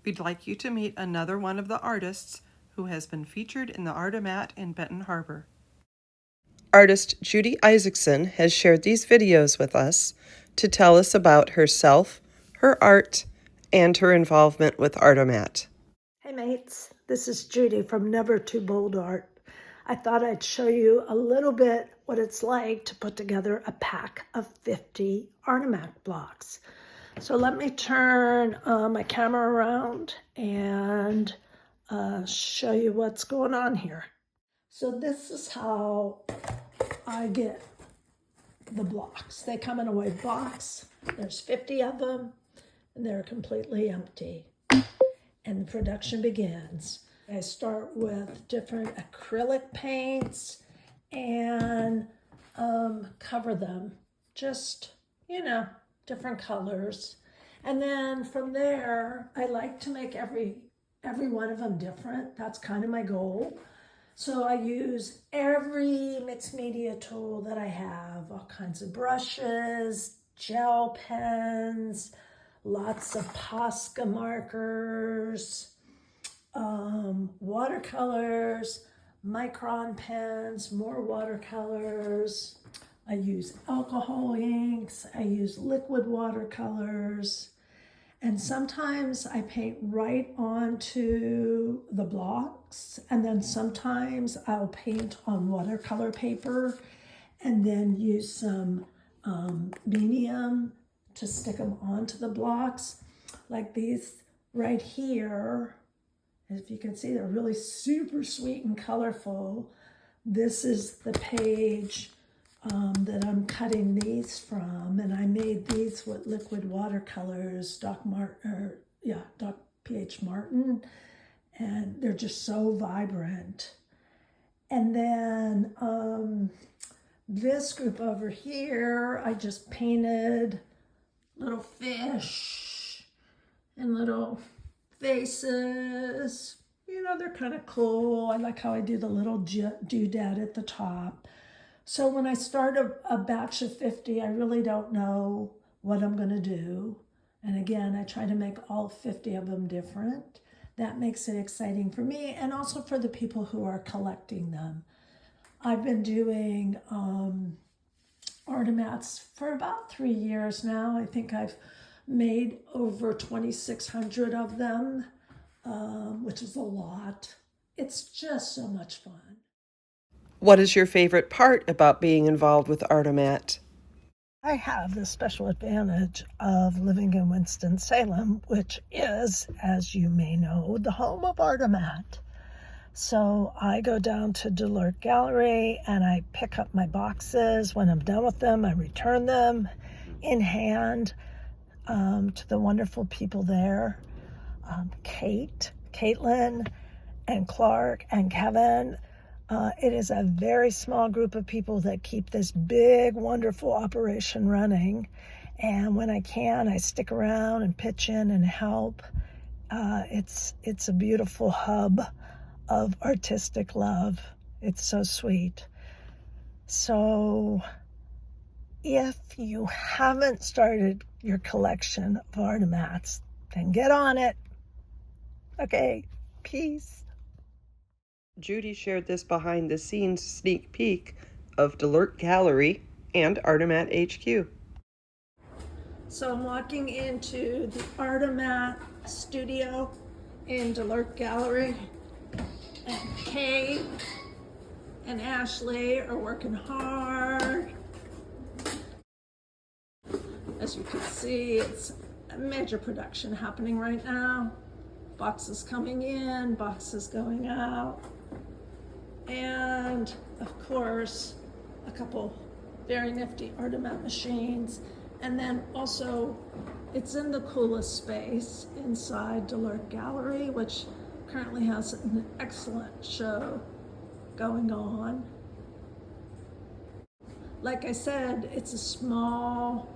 We'd like you to meet another one of the artists who has been featured in the Artomat in Benton Harbor. Artist Judy Isaksen has shared these videos with us to tell us about herself, her art, and her involvement with Artomat. Hey mates, this is Judy from Never Too Bold Art. I thought I'd show you a little bit what it's like to put together a pack of 50 Artomat blocks. So let me turn my camera around and show you what's going on here. So this is how I get the blocks. They come in a white box. There's 50 of them, and they're completely empty. And the production begins. I start with different acrylic paints and cover them, just, different colors. And then from there, I like to make every one of them different. That's kind of my goal. So I use every mixed media tool that I have, all kinds of brushes, gel pens, lots of Posca markers, watercolors, micron pens, more watercolors. I use alcohol inks, I use liquid watercolors, and sometimes I paint right onto the blocks, and then sometimes I'll paint on watercolor paper and then use some medium to stick them onto the blocks. Like these right here, if you can see, they're really super sweet and colorful. This is the page that I'm cutting these from, and I made these with liquid watercolors, Doc P.H. Martin, and they're just so vibrant. And then this group over here, I just painted little fish and little faces. They're kind of cool. I like how I do the little doodad at the top. So when I start a batch of 50, I really don't know what I'm going to do. And again, I try to make all 50 of them different. That makes it exciting for me and also for the people who are collecting them. I've been doing Artomats for about 3 years now. I think I've made over 2,600 of them, which is a lot. It's just so much fun. What is your favorite part about being involved with Artomat? I have the special advantage of living in Winston-Salem, which is, as you may know, the home of Artomat. So I go down to Delort Gallery and I pick up my boxes. When I'm done with them, I return them in hand to the wonderful people there. Caitlin, and Clark, and Kevin. It is a very small group of people that keep this big, wonderful operation running. And when I can, I stick around and pitch in and help. It's a beautiful hub of artistic love. It's so sweet. So if you haven't started your collection of Artomats, then get on it. Okay, peace. Judy shared this behind-the-scenes sneak peek of Delort Gallery and Artomat HQ. So I'm walking into the Artomat studio in Delort Gallery, and Kate and Ashley are working hard. As you can see, it's a major production happening right now. Boxes coming in, boxes going out. And of course, a couple very nifty Artomat machines. And then also, it's in the coolest space inside Delort Gallery, which currently has an excellent show going on. Like I said, it's a small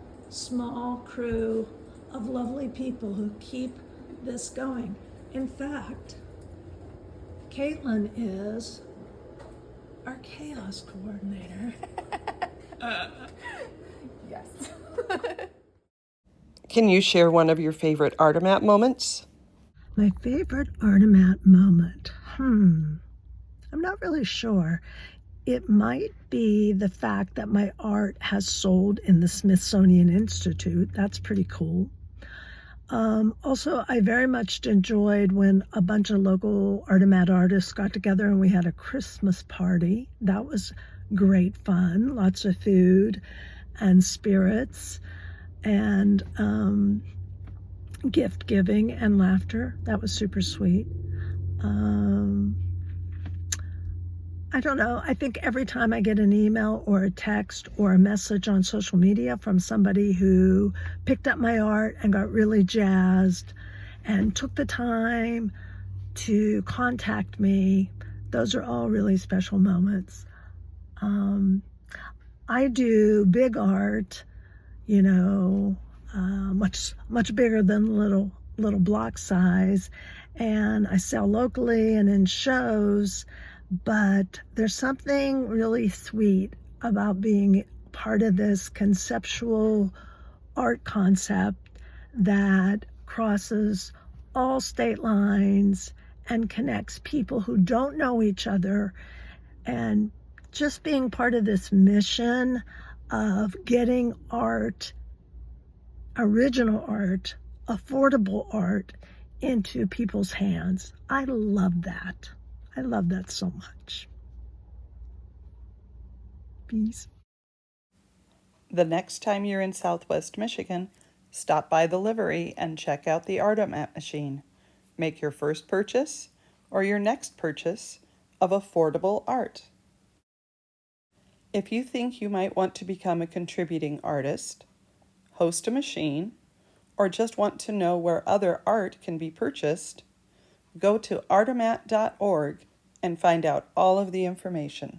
crew of lovely people who keep this going. In fact, Caitlin is our chaos coordinator. Yes. Can you share one of your favorite Artomat moments? My favorite Artomat moment. I'm not really sure. It might be the fact that my art has sold in the Smithsonian Institute. That's pretty cool. Also, I very much enjoyed when a bunch of local Artomat artists got together and we had a Christmas party. That was great fun. Lots of food and spirits and gift giving and laughter. That was super sweet. I don't know. I think every time I get an email or a text or a message on social media from somebody who picked up my art and got really jazzed and took the time to contact me, those are all really special moments. I do big art, much bigger than little block size, and I sell locally and in shows. But there's something really sweet about being part of this conceptual art concept that crosses all state lines and connects people who don't know each other, and just being part of this mission of getting art, original art, affordable art into people's hands. I love that. I love that so much. Peace. The next time you're in Southwest Michigan, stop by the Livery and check out the Artomat machine. Make your first purchase or your next purchase of affordable art. If you think you might want to become a contributing artist, host a machine, or just want to know where other art can be purchased, go to artomat.org and find out all of the information.